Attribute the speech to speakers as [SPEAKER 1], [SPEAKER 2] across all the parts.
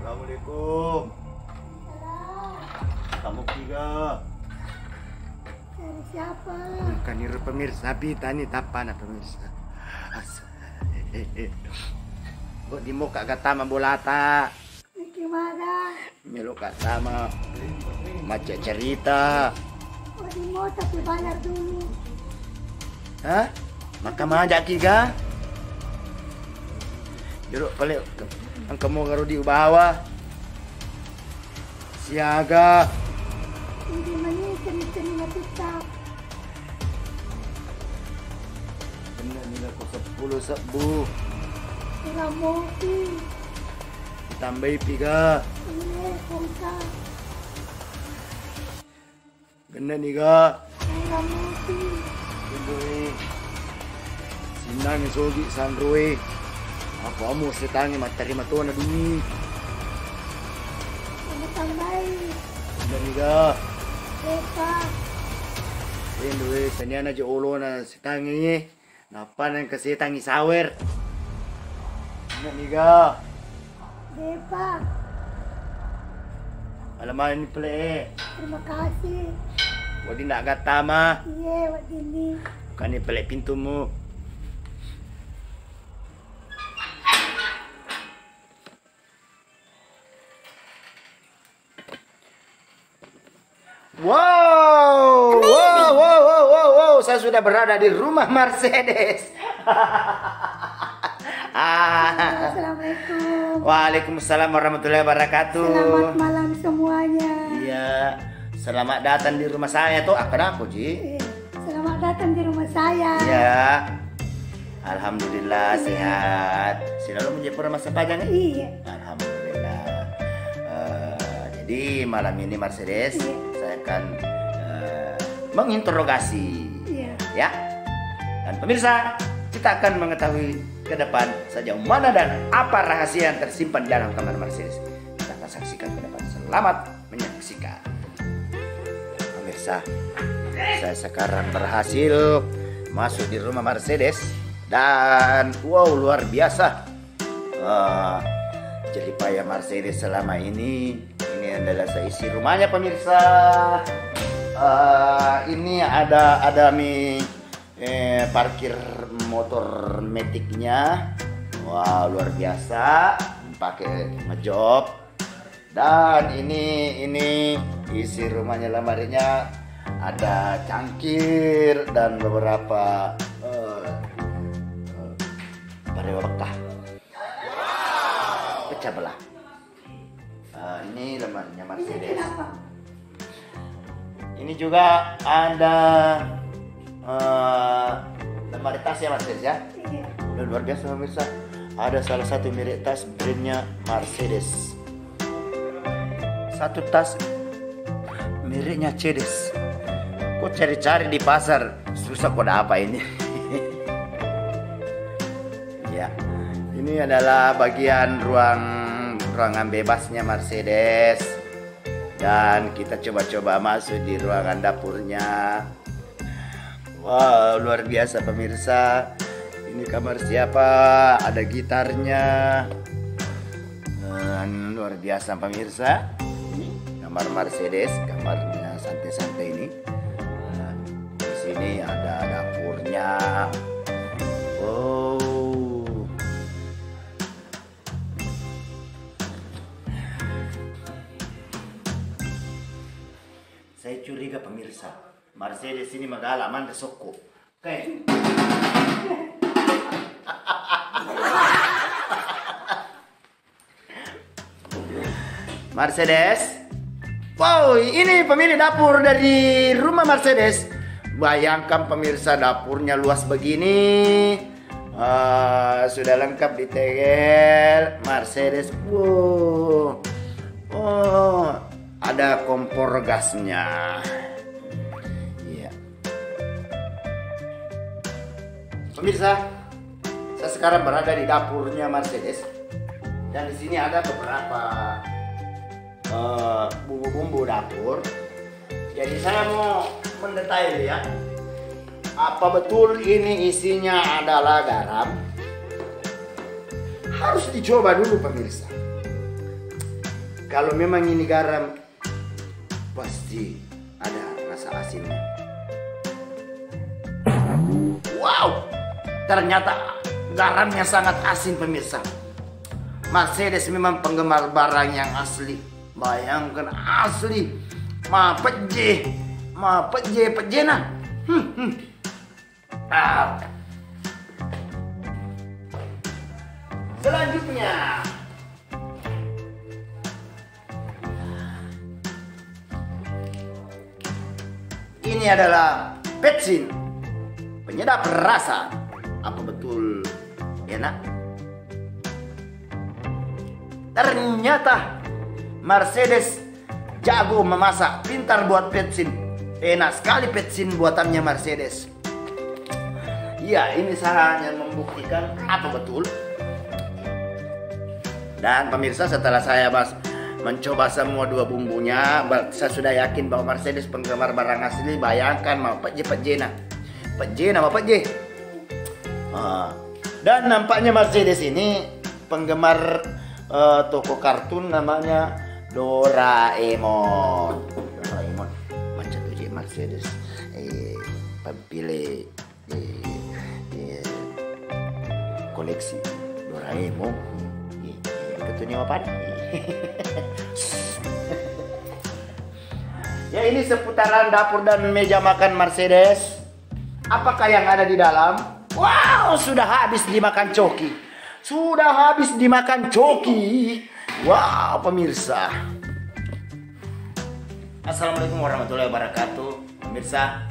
[SPEAKER 1] Assalamualaikum. Kamu tiga.
[SPEAKER 2] Dari siapa?
[SPEAKER 1] Bukan ini pemirsa, tani tapana pemirsa. Buat di muka kata mambolata.
[SPEAKER 2] Gimana?
[SPEAKER 1] Meluk kata macam cerita.
[SPEAKER 2] Oh, di mau tapi bayar dulu.
[SPEAKER 1] Hah? Maka majak tiga. Jeruk pelik. Ang kamu ngaruh di bawah. Siaga.
[SPEAKER 2] Hindi manikit na kita.
[SPEAKER 1] Benar nila ko 10 sebu.
[SPEAKER 2] Kurang mopi.
[SPEAKER 1] Ditambahi piga.
[SPEAKER 2] Ini kongka.
[SPEAKER 1] Benar nih ga.
[SPEAKER 2] Kurang mopi.
[SPEAKER 1] Tunggu Sinang sogi sanrui. Ako amo setangi materi matuan na dumi.
[SPEAKER 2] Ano tambay?
[SPEAKER 1] Benar nih ga.
[SPEAKER 2] Eka.
[SPEAKER 1] Tunggu sanya na jo ulo na setangi ni. Napa nang kasi tangi sawer. Benar nih ga.
[SPEAKER 2] Depa.
[SPEAKER 1] Alaman ni pele.
[SPEAKER 2] Terima kasih.
[SPEAKER 1] Wadi nak kata mah.
[SPEAKER 2] Iya, wad ini.
[SPEAKER 1] Bukan ni pelek pintumu. Wow, wow, saya sudah berada di rumah Mercedes.
[SPEAKER 2] Assalamualaikum.
[SPEAKER 1] Waalaikumsalam warahmatullahi wabarakatuh.
[SPEAKER 2] Selamat malam semuanya.
[SPEAKER 1] Iya, selamat datang di rumah saya tuh. Akan aku Ji.
[SPEAKER 2] Selamat datang di rumah saya.
[SPEAKER 1] Iya, alhamdulillah sehat. Selalu menjadi masa panjang nih.
[SPEAKER 2] Iya.
[SPEAKER 1] Alhamdulillah. Jadi malam ini Mercedes, saya akan menginterogasi, ya. Dan pemirsa, kita akan mengetahui ke depan saja mana dan apa rahasia yang tersimpan dalam kamar Mercedes. Kita akan saksikan ke depan. Selamat menyaksikan. Pemirsa, saya sekarang berhasil masuk di rumah Mercedes dan wow, luar biasa. Jeripaya Mercedes selama ini adalah seisi rumahnya pemirsa. Ini ada parkir motor metiknya. Wah, luar biasa, pakai ngejob. Dan ini isi rumahnya, lemarinya ada cangkir dan beberapa bekas pecah belah. Ini lemarinya Mercedes. Ini juga ada lemari tas ya Mercedes ya. Luar biasa pemirsa. Ada salah satu merek tas brandnya Mercedes. Satu tas mereknya Cedes. Kok cari-cari di pasar susah kok apa ini. Ya, ini adalah bagian ruangan bebasnya Mercedes. Dan kita coba-coba masuk di ruangan dapurnya. Wow, luar biasa pemirsa. Ini kamar siapa? Ada gitarnya. Dan luar biasa pemirsa. Ini kamar Mercedes, kamarnya santai-santai ini. Nah, di sini ada dapurnya. Wow. Saya curiga pemirsa, Mercedes ini magala manda soko. Oke. Mercedes. Wow, ini pemilik dapur dari rumah Mercedes. Bayangkan pemirsa, dapurnya luas begini. Sudah lengkap di tegel Mercedes. Wow. Oh, ada kompor gasnya. Iya. Pemirsa, saya sekarang berada di dapurnya Mercedes. Dan di sini ada beberapa bumbu-bumbu dapur. Jadi saya mau mendetail ya. Apa betul ini isinya adalah garam? Harus dicoba dulu pemirsa. Kalau memang ini garam, pasti ada rasa asinnya. Wow, ternyata garamnya sangat asin pemirsa. Mercedes memang penggemar barang yang asli. Bayangkan asli, ma peje pejena. Selanjutnya, ini adalah petsin, penyedap rasa. Apa betul enak? Ternyata Mercedes jago memasak, pintar buat petsin. Enak sekali petsin buatannya Mercedes. Ya, ini saya hanya membuktikan apa betul. Dan pemirsa, setelah saya mencoba semua dua bumbunya, saya sudah yakin bahwa Mercedes penggemar barang asli. Bayangkan mau pejena mau peje. Dan nampaknya Mercedes ini penggemar toko kartun namanya Doraemon. Macam tu je Mercedes. Pilih koleksi Doraemon. Betulnya apa? Ya, ini seputaran dapur dan meja makan Mercedes. Apakah yang ada di dalam? Wow, sudah habis dimakan coki. Wow, pemirsa. Assalamualaikum warahmatullahi wabarakatuh. Pemirsa,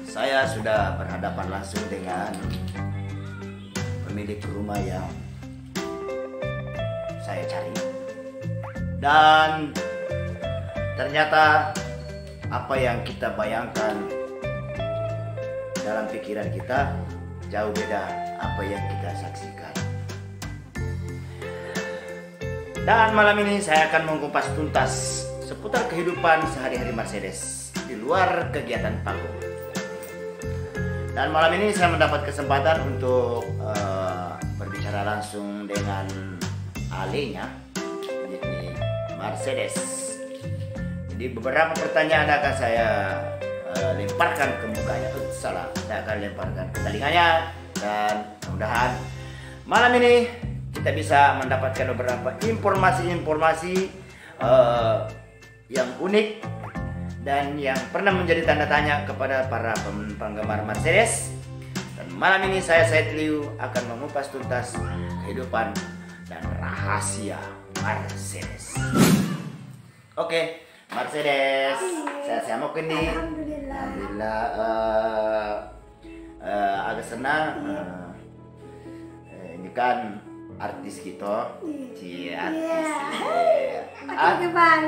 [SPEAKER 1] saya sudah berhadapan langsung dengan pemilik rumah yang saya cari. Dan ternyata apa yang kita bayangkan dalam pikiran kita jauh beda apa yang kita saksikan. Dan malam ini saya akan mengupas tuntas seputar kehidupan sehari-hari Mercedes di luar kegiatan panggung. Dan malam ini saya mendapat kesempatan untuk berbicara langsung dengan ahlinya, yakni Mercedes. Jadi beberapa pertanyaan akan saya lemparkan ke mukanya. Saya akan lemparkan ke telinganya. Dan mudah-mudahan malam ini kita bisa mendapatkan beberapa informasi-informasi yang unik dan yang pernah menjadi tanda tanya kepada para penggemar Mercedes. Dan malam ini saya Said Liu akan mengupas tuntas kehidupan dan rahasia Mercedes. Oke, Mercedes, saya mau kendi. Alhamdulillah, agak senang. Ini kan artis gitu. Cie,
[SPEAKER 2] Iya.
[SPEAKER 1] artis.
[SPEAKER 2] Pakai kebal.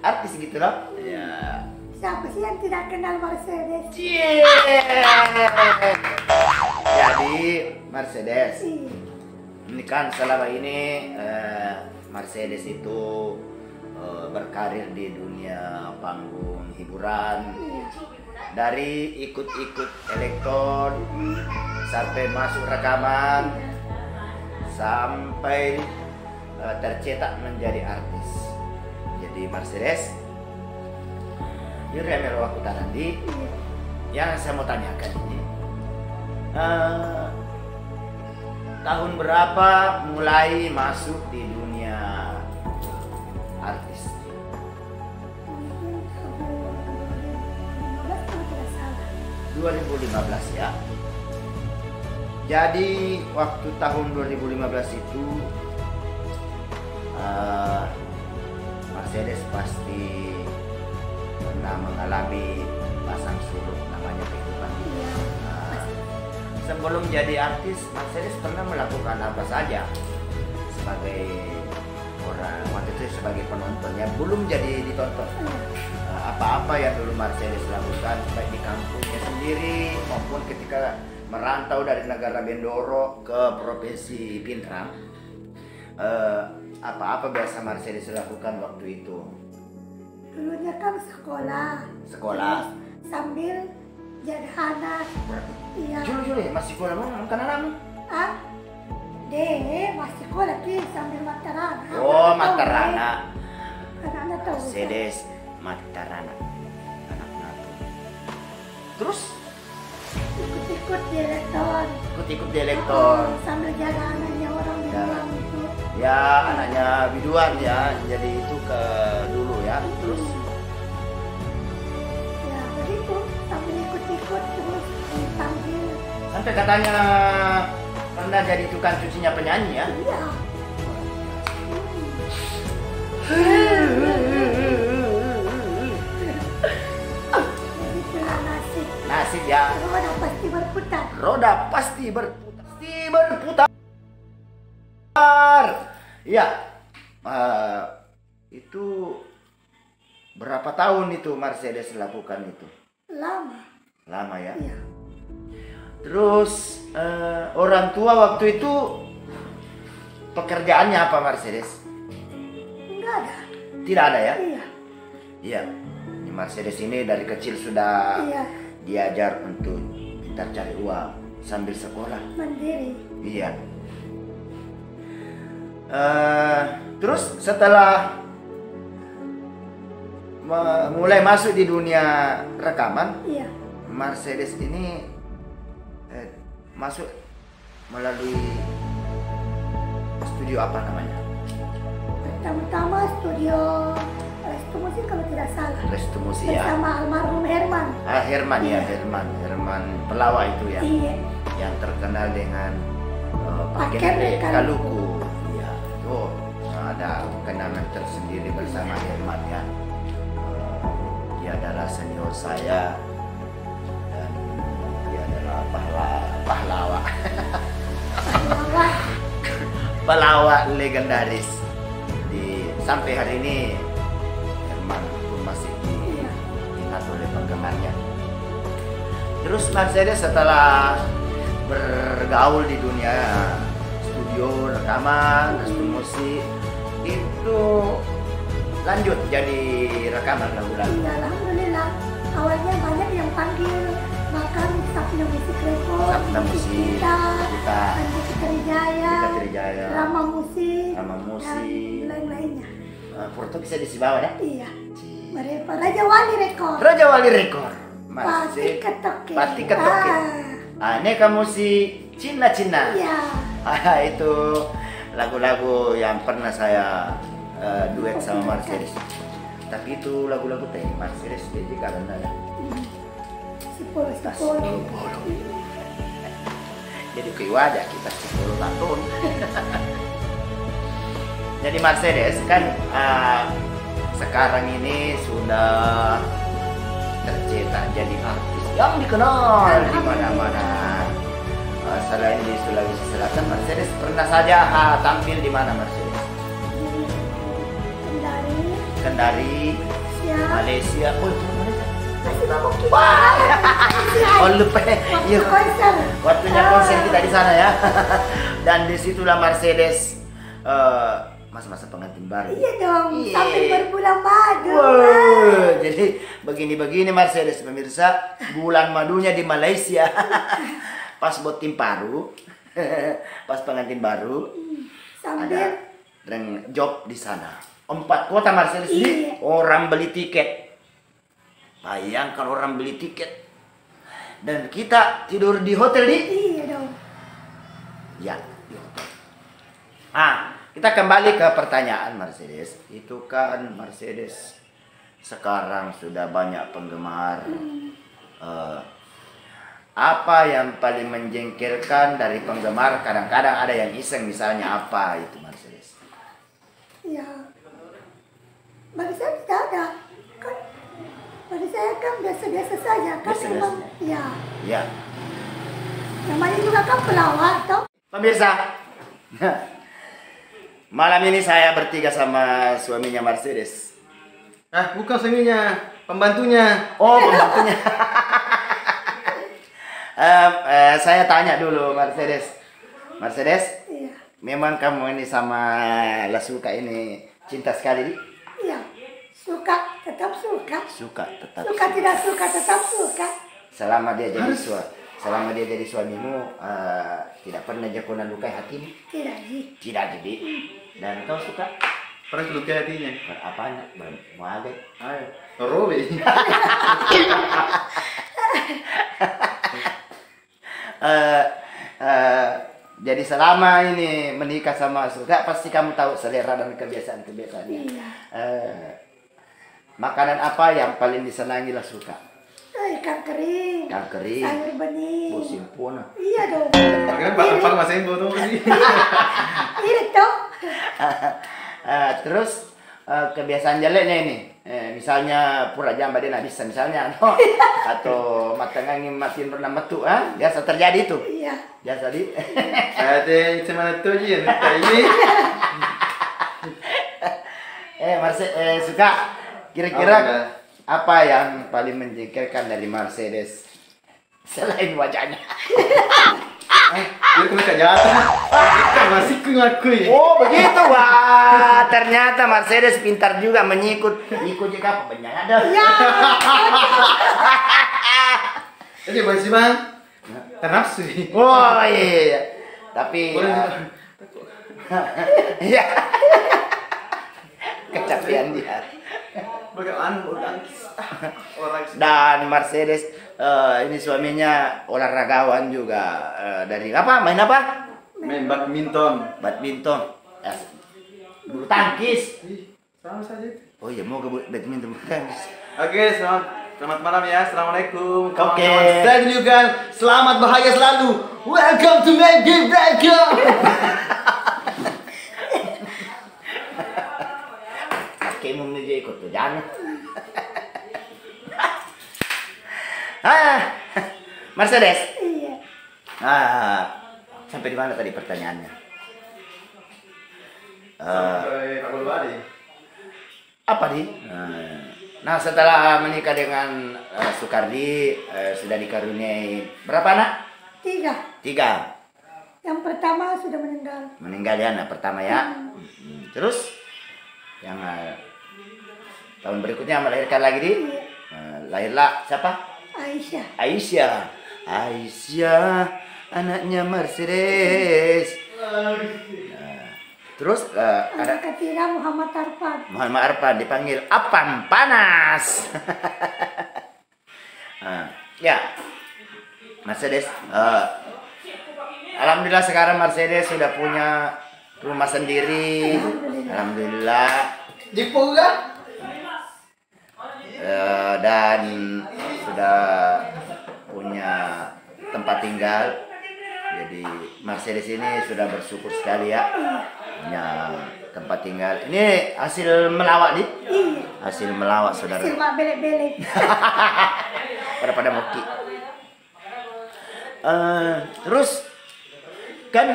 [SPEAKER 1] Artis gitu loh. Ya.
[SPEAKER 2] Siapa sih yang tidak kenal Mercedes?
[SPEAKER 1] Cie. Jadi Mercedes.
[SPEAKER 2] Iya.
[SPEAKER 1] Ini kan selama ini Mercedes itu berkarir di dunia panggung hiburan.
[SPEAKER 2] Iya.
[SPEAKER 1] Dari ikut-ikut elektron sampai masuk rekaman sampai tercetak menjadi artis. Jadi Mercedes Yuremero aku Tarandi, yang saya mau tanyakan ini, tahun berapa mulai masuk di dunia artis?
[SPEAKER 2] Mungkin tahun 2015 kalau tidak salah.
[SPEAKER 1] 2015 ya. Jadi waktu tahun 2015 itu Mercedes pasti pernah mengalami pasang surut namanya kehidupan. Sebelum jadi artis, Mercedes pernah melakukan apa saja sebagai orang, waktu itu sebagai penontonnya, belum jadi ditonton. Apa-apa yang dulu Mercedes lakukan baik di kampungnya sendiri maupun ketika merantau dari negara Bendoro ke provinsi Pindrang, apa-apa biasa Mercedes lakukan waktu itu?
[SPEAKER 2] Dulunya kan sekolah.
[SPEAKER 1] Sekolah.
[SPEAKER 2] Terus sambil jadi anak. Iya.
[SPEAKER 1] Juli masih sekolah mau makan anakmu?
[SPEAKER 2] Ah, deh masih sekolah ki sambil Matarana.
[SPEAKER 1] Oh, Matarana.
[SPEAKER 2] Anak-anak tahu.
[SPEAKER 1] Mercedes Matarana. Anak-anak. Terus
[SPEAKER 2] Ikut-ikut di elektron.
[SPEAKER 1] ikut-ikut di elektron.
[SPEAKER 2] Sambil jaga anaknya orang
[SPEAKER 1] Ya.
[SPEAKER 2] bilang itu.
[SPEAKER 1] Ya, anaknya biduan ya. Jadi itu ke dulu ya. Terus
[SPEAKER 2] Ya begitu sambil ikut-ikut terus dipanggil.
[SPEAKER 1] sampai katanya pernah jadi tukang cucinya penyanyi ya.
[SPEAKER 2] Iya. Begitulah nasib.
[SPEAKER 1] Nasib ya.
[SPEAKER 2] Roda pasti berputar.
[SPEAKER 1] Roda pasti berputar. Pasti berputar. Iya. Itu berapa tahun itu Mercedes lakukan itu?
[SPEAKER 2] Lama.
[SPEAKER 1] Lama ya.
[SPEAKER 2] Iya.
[SPEAKER 1] Terus orang tua waktu itu pekerjaannya apa Mercedes?
[SPEAKER 2] Enggak ada.
[SPEAKER 1] Tidak ada ya?
[SPEAKER 2] Iya.
[SPEAKER 1] Iya. Ini Mercedes ini dari kecil sudah
[SPEAKER 2] Iya.
[SPEAKER 1] diajar untuk pintar cari uang sambil sekolah.
[SPEAKER 2] Mandiri.
[SPEAKER 1] Iya. Terus setelah mulai masuk di dunia rekaman,
[SPEAKER 2] Iya.
[SPEAKER 1] Mercedes ini masuk melalui studio apa namanya?
[SPEAKER 2] Pertama-tama studio Restu Musik kalau tidak salah.
[SPEAKER 1] Restu Musik ya.
[SPEAKER 2] Bersama almarhum Herman.
[SPEAKER 1] Herman ya,
[SPEAKER 2] Iya.
[SPEAKER 1] Herman pelawak itu ya,
[SPEAKER 2] Iya.
[SPEAKER 1] yang terkenal dengan
[SPEAKER 2] Paket
[SPEAKER 1] paket
[SPEAKER 2] Kaluku.
[SPEAKER 1] Kaluku. Iya, itu ada kenangan tersendiri bersama Herman ya. Dia adalah senior saya dan dia adalah pahlawan
[SPEAKER 2] Wah,
[SPEAKER 1] pelawak legendaris sampai hari ini. Herman pun masih diingat oleh penggemarnya. Terus Mercedes setelah bergaul di dunia studio rekaman, Restu Musik, itu lanjut jadi rekaman lagu-lagu.
[SPEAKER 2] iya, alhamdulillah. Awalnya banyak yang panggil, bahkan Sapna Musik Rekod,
[SPEAKER 1] Sapna Musik, kita
[SPEAKER 2] Andi Trijaya,
[SPEAKER 1] Trijaya,
[SPEAKER 2] Rama Musik,
[SPEAKER 1] Rama Musik.
[SPEAKER 2] dan lain-lainnya.
[SPEAKER 1] Foto bisa di bawah ya.
[SPEAKER 2] Iya. Mereka Raja Wali Rekod.
[SPEAKER 1] Raja Wali Rekor.
[SPEAKER 2] Pati Ketoke.
[SPEAKER 1] Pati Ketoke. Ini kamu si Cina-Cina.
[SPEAKER 2] Iya.
[SPEAKER 1] Itu lagu-lagu yang pernah saya duet sama Mercedes. Tapi itu lagu-lagu teh Mercedes jadi karena
[SPEAKER 2] Sepuluh.
[SPEAKER 1] jadi kiwajah kita 10 tahun. Jadi Mercedes kan sekarang ini sudah tercetak jadi artis yang dikenal di mana-mana. Selain di Sulawesi Selatan, Mercedes pernah saja tampil di mana Mercedes? Kendari, Malaysia. Oh, itu Malaysia.
[SPEAKER 2] Masih mabuk kita.
[SPEAKER 1] Oh, lupa. Iya.
[SPEAKER 2] Konser.
[SPEAKER 1] Waktunya konser kita di sana ya. Dan disitulah Mercedes masa-masa pengantin baru.
[SPEAKER 2] Iya dong,
[SPEAKER 1] Iya.
[SPEAKER 2] sampai berbulan madu.
[SPEAKER 1] Wow, jadi begini-begini Mercedes pemirsa, bulan madunya di Malaysia. Pas buat tim baru, pas pengantin baru,
[SPEAKER 2] Sambil
[SPEAKER 1] ada job di sana. 4 kota Mercedes ini
[SPEAKER 2] Iya.
[SPEAKER 1] orang beli tiket. Bayangkan orang beli tiket. Dan kita tidur di hotel di?
[SPEAKER 2] iya dong.
[SPEAKER 1] Ya, di hotel. Kita kembali ke pertanyaan Mercedes. Itu kan Mercedes sekarang sudah banyak penggemar. Apa yang paling menjengkelkan dari penggemar? Kadang-kadang ada yang iseng, misalnya apa itu Mercedes?
[SPEAKER 2] Ya, bagi saya tidak ada. Kan, bagi saya kan biasa-biasa saja. Kan
[SPEAKER 1] Biasa-biasa.
[SPEAKER 2] memang, ya.
[SPEAKER 1] Ya,
[SPEAKER 2] Namanya juga kan pelawak, toh.
[SPEAKER 1] pemirsa. Malam ini saya bertiga sama suaminya Mercedes.
[SPEAKER 3] Bukan suaminya, pembantunya.
[SPEAKER 1] Oh, pembantunya. Saya tanya dulu Mercedes. Mercedes,
[SPEAKER 2] Iya.
[SPEAKER 1] memang kamu ini sama Lasuka ini cinta sekali?
[SPEAKER 2] Iya. Suka, tetap suka.
[SPEAKER 1] Suka, tetap
[SPEAKER 2] Suka tidak suka, tetap suka.
[SPEAKER 1] Selama dia jadi suamimu, tidak pernah jagoan lukai hatimu?
[SPEAKER 2] Tidak, Ji.
[SPEAKER 1] Tidak jadi. Dan kau suka?
[SPEAKER 3] Pernah lukai hatinya.
[SPEAKER 1] Berapanya? Bermuagai?
[SPEAKER 3] Ayo, Robi.
[SPEAKER 1] Jadi selama ini menikah sama Suka, pasti kamu tahu selera dan kebiasaan-kebiasaannya.
[SPEAKER 2] Iya.
[SPEAKER 1] Makanan apa yang paling disenangi lah Suka?
[SPEAKER 2] Ikan kering.
[SPEAKER 1] Ikan kering.
[SPEAKER 2] Sayur bening.
[SPEAKER 1] Musim pun.
[SPEAKER 2] Iya dong.
[SPEAKER 3] Makanya Pak Mas Embo tuh sih.
[SPEAKER 2] Ini toh.
[SPEAKER 1] Terus kebiasaan jeleknya ini, misalnya pura jamba dia nggak bisa misalnya, atau matangangin matiin pernah metu, biasa terjadi itu.
[SPEAKER 2] Iya.
[SPEAKER 1] Biasa di.
[SPEAKER 3] Ada cuma tuh aja ini.
[SPEAKER 1] Suka kira-kira apa yang paling menjengkelkan dari Mercedes selain wajahnya?
[SPEAKER 3] Dia kena jatuh. Kita masih ngakui.
[SPEAKER 1] Oh begitu, wah ternyata Mercedes pintar juga ikut juga apa banyak ada.
[SPEAKER 2] Ya.
[SPEAKER 3] Jadi masih bang ternafsu.
[SPEAKER 1] Oh iya. Tapi ya kecapean dia.
[SPEAKER 3] Bagaimana orang
[SPEAKER 1] Dan Mercedes ini suaminya olahragawan juga. Dari apa? Main apa?
[SPEAKER 3] main badminton.
[SPEAKER 1] Badminton. Bulu tangkis.
[SPEAKER 3] Sama saja.
[SPEAKER 1] Oh iya, mau ke badminton bulu tangkis.
[SPEAKER 3] Oke, selamat malam ya. Assalamualaikum.
[SPEAKER 1] Oke.
[SPEAKER 3] Saya juga selamat bahagia selalu. Welcome to my big welcome.
[SPEAKER 1] Kamu menuju ikut tuh, jangan. Mercedes.
[SPEAKER 2] Iya.
[SPEAKER 1] Sampai di mana tadi pertanyaannya?
[SPEAKER 3] Sampai Pak Bali.
[SPEAKER 1] Apa nih? Nah, setelah menikah dengan Sukardi, sudah dikaruniai berapa anak?
[SPEAKER 2] 3.
[SPEAKER 1] 3.
[SPEAKER 2] Yang pertama sudah meninggal.
[SPEAKER 1] Meninggal ya anak pertama ya. Terus yang tahun berikutnya melahirkan lagi di lahirlah siapa?
[SPEAKER 2] Aisyah.
[SPEAKER 1] Aisyah anaknya Mercedes. Terus ada
[SPEAKER 2] Anak ketiga Muhammad Arfan.
[SPEAKER 1] Muhammad Arfan dipanggil Apam Panas. Ya Mercedes. Alhamdulillah sekarang Mercedes sudah punya rumah sendiri. Alhamdulillah.
[SPEAKER 3] Di Puga.
[SPEAKER 1] Dan sudah punya tempat tinggal. Jadi Mercedes ini sudah bersyukur sekali ya punya tempat tinggal. Ini hasil melawak nih.
[SPEAKER 2] Iya.
[SPEAKER 1] Hasil melawak saudara.
[SPEAKER 2] Silmak belek-belek.
[SPEAKER 1] Pada moki. Terus kan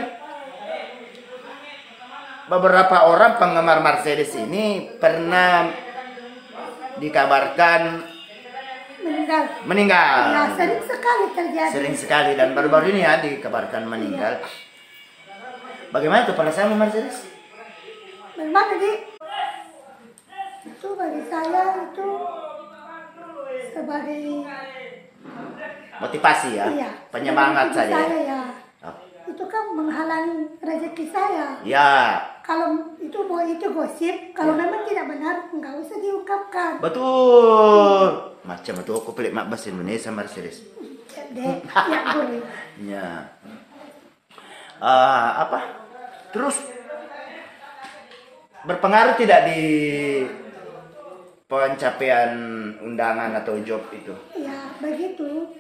[SPEAKER 1] beberapa orang penggemar Mercedes ini pernah dikabarkan meninggal.
[SPEAKER 2] Ya, sering sekali terjadi.
[SPEAKER 1] Sering sekali, dan baru-baru ini ya dikabarkan meninggal. Bagaimana tuh perasaan Mercedes?
[SPEAKER 2] Memang jadi itu bagi saya itu sebagai
[SPEAKER 1] Motivasi ya,
[SPEAKER 2] iya,
[SPEAKER 1] penyemangat
[SPEAKER 2] sebagai
[SPEAKER 1] saja.
[SPEAKER 2] saya, ya.
[SPEAKER 1] Oh.
[SPEAKER 2] Itu kan menghalangi rezeki saya.
[SPEAKER 1] Ya,
[SPEAKER 2] Kalau itu gosip, kalau memang tidak benar nggak usah diungkapkan.
[SPEAKER 1] betul. Macam itu aku pelik mak bahasa Indonesia Mercedes.
[SPEAKER 2] Deh, ya boleh.
[SPEAKER 1] Ya. Apa? Terus berpengaruh tidak di pencapaian undangan atau job itu?
[SPEAKER 2] Ya begitu,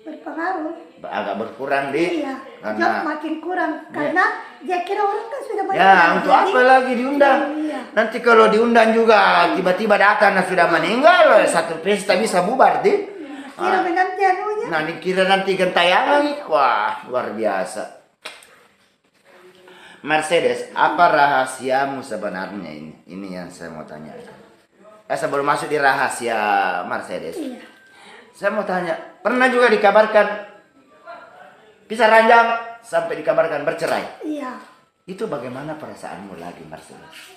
[SPEAKER 2] berpengaruh.
[SPEAKER 1] Agak berkurang di
[SPEAKER 2] Iya,
[SPEAKER 1] karena
[SPEAKER 2] job makin kurang karena dia kira orang kan sudah banyak.
[SPEAKER 1] ya untuk apa lagi diundang?
[SPEAKER 2] Iya.
[SPEAKER 1] Nanti kalau diundang juga tiba-tiba datang dan sudah meninggal, satu pesta bisa bubar di.
[SPEAKER 2] Kira nanti anunya.
[SPEAKER 1] Nah dikira nanti gentayangan, wah luar biasa. Mercedes, apa rahasiamu sebenarnya ini? Ini yang saya mau tanya. Sebelum masuk di rahasia Mercedes,
[SPEAKER 2] Iya.
[SPEAKER 1] saya mau tanya, pernah juga dikabarkan pisah ranjang sampai dikabarkan bercerai?
[SPEAKER 2] Iya.
[SPEAKER 1] Itu bagaimana perasaanmu lagi, Mercedes?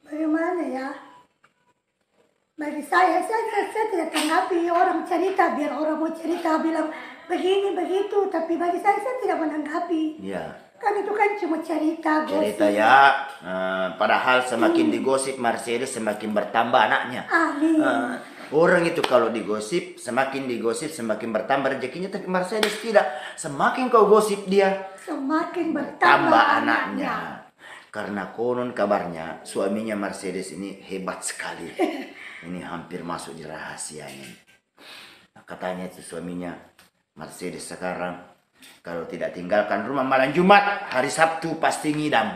[SPEAKER 2] Bagaimana ya? Bagi saya tidak tanggapi orang cerita, biar orang mau cerita bilang begini begitu, tapi bagi saya tidak menanggapi.
[SPEAKER 1] Iya.
[SPEAKER 2] Kan itu kan cuma cerita, gosip.
[SPEAKER 1] Cerita ya, padahal semakin digosip Mercedes semakin bertambah anaknya.
[SPEAKER 2] Amin.
[SPEAKER 1] Orang itu kalau digosip, semakin digosip semakin bertambah rezekinya, tapi Mercedes tidak. Semakin kau gosip dia,
[SPEAKER 2] Semakin bertambah
[SPEAKER 1] tambah
[SPEAKER 2] anaknya.
[SPEAKER 1] anaknya. Karena konon kabarnya suaminya Mercedes ini hebat sekali. Ini hampir masuk di rahasianya. Nah, katanya itu suaminya Mercedes sekarang kalau tidak tinggalkan rumah malam Jumat, hari Sabtu pasti ngidam.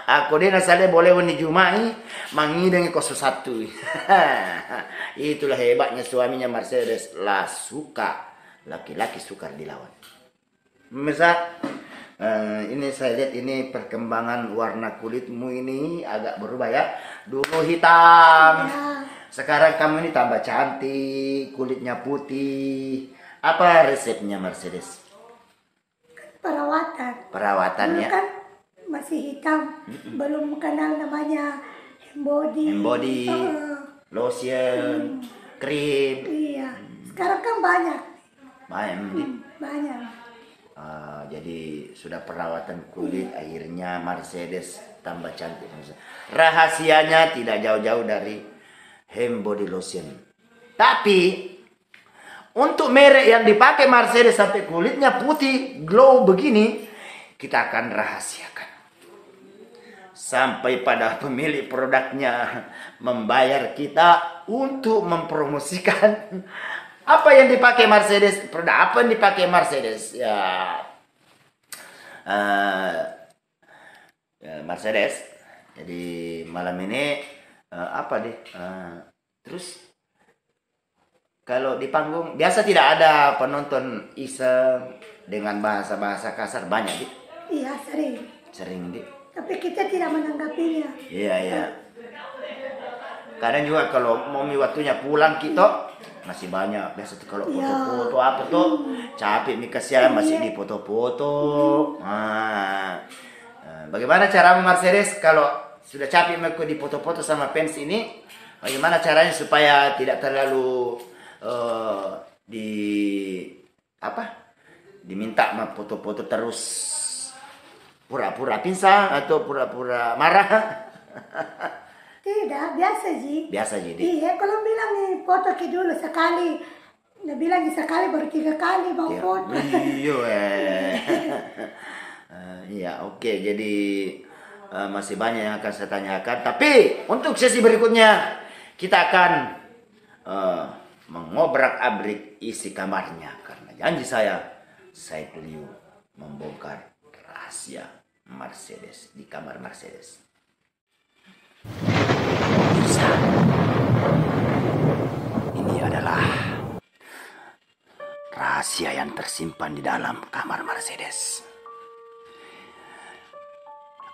[SPEAKER 1] Aku deh nasale boleh wani Jumai, mangidang ko Sabtu. Itulah hebatnya suaminya Mercedes, lah suka laki-laki sukar dilawan. Misal ini saya lihat ini perkembangan warna kulitmu ini agak berubah ya. Dulu hitam,
[SPEAKER 2] Ya.
[SPEAKER 1] sekarang kamu ini tambah cantik, kulitnya putih. Apa resepnya Mercedes?
[SPEAKER 2] Perawatan.
[SPEAKER 1] Perawatannya?
[SPEAKER 2] Dulu kan masih hitam, belum kenal namanya body.
[SPEAKER 1] Body, lotion, krim.
[SPEAKER 2] Iya. Sekarang kan banyak.
[SPEAKER 1] Banyak.
[SPEAKER 2] Banyak.
[SPEAKER 1] Jadi sudah perawatan kulit, akhirnya Mercedes tambah cantik. Rahasianya tidak jauh-jauh dari body lotion. Tapi untuk merek yang dipakai Mercedes sampai kulitnya putih, glow begini, kita akan rahasiakan. Sampai pada pemilik produknya membayar kita untuk mempromosikan apa yang dipakai Mercedes, produk apa yang dipakai Mercedes. Mercedes. Jadi malam ini terus kalau di panggung biasa tidak ada penonton iseng dengan bahasa-bahasa kasar banyak di.
[SPEAKER 2] Iya,
[SPEAKER 1] Sering di.
[SPEAKER 2] tapi kita tidak menanggapinya.
[SPEAKER 1] Iya. Kadang juga kalau mau waktunya pulang kita masih banyak. Biasa tuh kalau foto-foto apa tuh capek nih kasihan masih di foto-foto. Bagaimana cara Mercedes kalau sudah capek mau di foto-foto sama fans ini? Bagaimana caranya supaya tidak terlalu diminta foto-foto terus, pura-pura pingsan atau pura-pura marah?
[SPEAKER 2] Tidak, biasa Ji.
[SPEAKER 1] Biasa jadi.
[SPEAKER 2] Iya, kalau bilang nih foto ke dulu sekali, dia bilang sekali baru 3 kali mau foto.
[SPEAKER 1] Iya, oke. Jadi masih banyak yang akan saya tanyakan. Tapi untuk sesi berikutnya kita akan mengobrak-abrik isi kamarnya, karena janji saya beliau membongkar rahasia Mercedes di kamar Mercedes. Ini adalah rahasia yang tersimpan di dalam kamar Mercedes.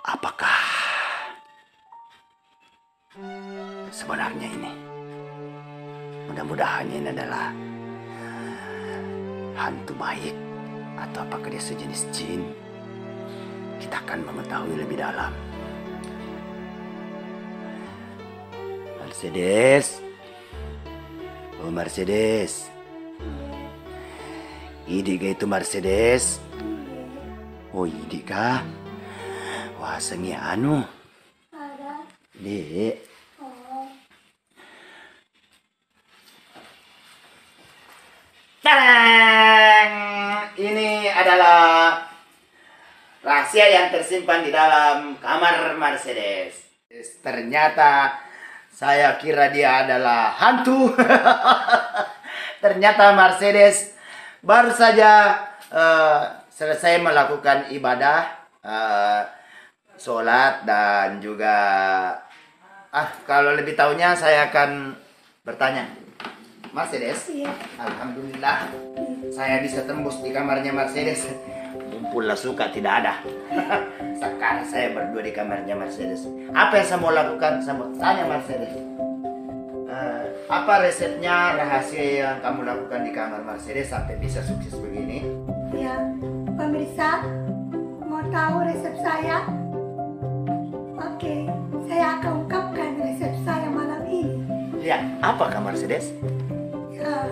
[SPEAKER 1] Apakah sebenarnya ini? Mudah-mudahan ini adalah hantu baik atau apakah dia sejenis jin? Kita akan mengetahui lebih dalam. Mercedes. Oh Mercedes. Idi ka itu Mercedes. Oh idi ka. Wah sengi anu.
[SPEAKER 2] Ada.
[SPEAKER 1] Dek.
[SPEAKER 2] Oh.
[SPEAKER 1] Tadang! Ini adalah rahasia yang tersimpan di dalam kamar Mercedes. Ternyata saya kira dia adalah hantu. Ternyata Mercedes baru saja selesai melakukan ibadah, sholat dan juga kalau lebih tahunya saya akan bertanya. Mercedes,
[SPEAKER 2] Iya.
[SPEAKER 1] alhamdulillah saya bisa tembus di kamarnya Mercedes. Mumpullah suka tidak ada. Sekarang saya berdua di kamarnya Mercedes. Apa yang saya mau lakukan? Saya mau tanya Mercedes. Apa resepnya, rahasia yang kamu lakukan di kamar Mercedes sampai bisa sukses begini?
[SPEAKER 2] Ya, pemirsa mau tahu resep saya? Oke, saya akan ungkapkan resep saya malam ini.
[SPEAKER 1] Ya, apakah Mercedes?
[SPEAKER 2] Ya,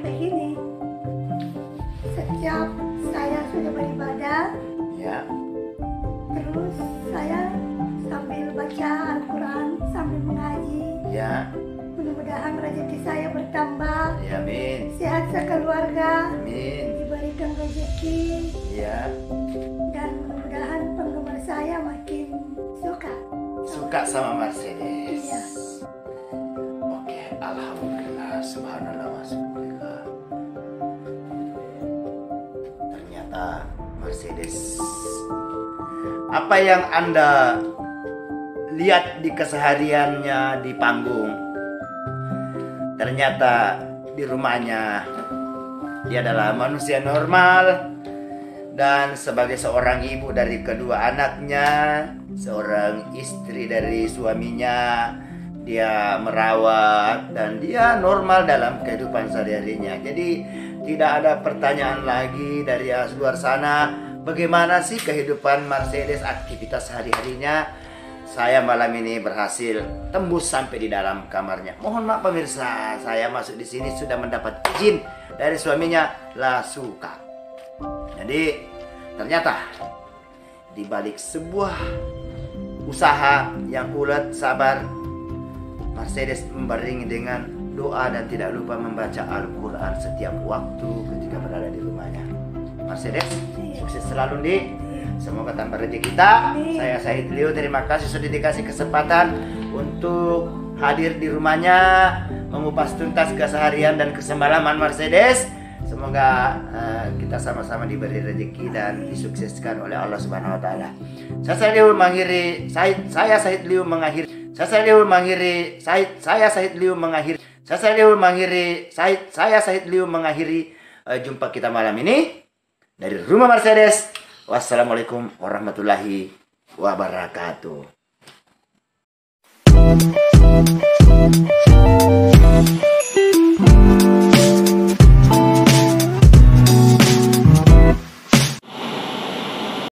[SPEAKER 2] begini. Setiap saya sudah beribadah,
[SPEAKER 1] Ya,
[SPEAKER 2] terus saya sambil baca Al-Quran, sambil mengaji.
[SPEAKER 1] ya,
[SPEAKER 2] Mudah-mudahan rezeki saya bertambah,
[SPEAKER 1] ya, amin,
[SPEAKER 2] sehat sekeluarga,
[SPEAKER 1] amin,
[SPEAKER 2] diberikan rezeki,
[SPEAKER 1] ya.
[SPEAKER 2] dan mudah-mudahan penggemar saya makin suka.
[SPEAKER 1] Suka sama Mercedes.
[SPEAKER 2] Iya.
[SPEAKER 1] Oke, alhamdulillah, subhanallah, walhamdulillah. Ternyata Mercedes, apa yang Anda lihat di kesehariannya di panggung, ternyata di rumahnya dia adalah manusia normal. Dan sebagai seorang ibu dari kedua anaknya, seorang istri dari suaminya, dia merawat dan dia normal dalam kehidupan sehari-harinya. Jadi tidak ada pertanyaan lagi dari luar sana, bagaimana sih kehidupan Mercedes, aktivitas sehari-harinya. Saya malam ini berhasil tembus sampai di dalam kamarnya. Mohon maaf pemirsa, saya masuk di sini sudah mendapat izin dari suaminya, lah suka. Jadi ternyata di balik sebuah usaha yang ulet sabar, Mercedes membarengi dengan doa dan tidak lupa membaca Al-Quran setiap waktu ketika berada di rumahnya. Mercedes, sukses selalu Di. Semoga tambah rezeki kita. Saya Said Liu, terima kasih sudah dikasih kesempatan untuk hadir di rumahnya, mengupas tuntas keseharian dan kesemalaman Mercedes. Semoga kita sama-sama diberi rezeki dan disukseskan oleh Allah Subhanahu wa taala. Saya Said Liu mengakhiri jumpa kita malam ini dari rumah Mercedes. Wassalamualaikum warahmatullahi wabarakatuh.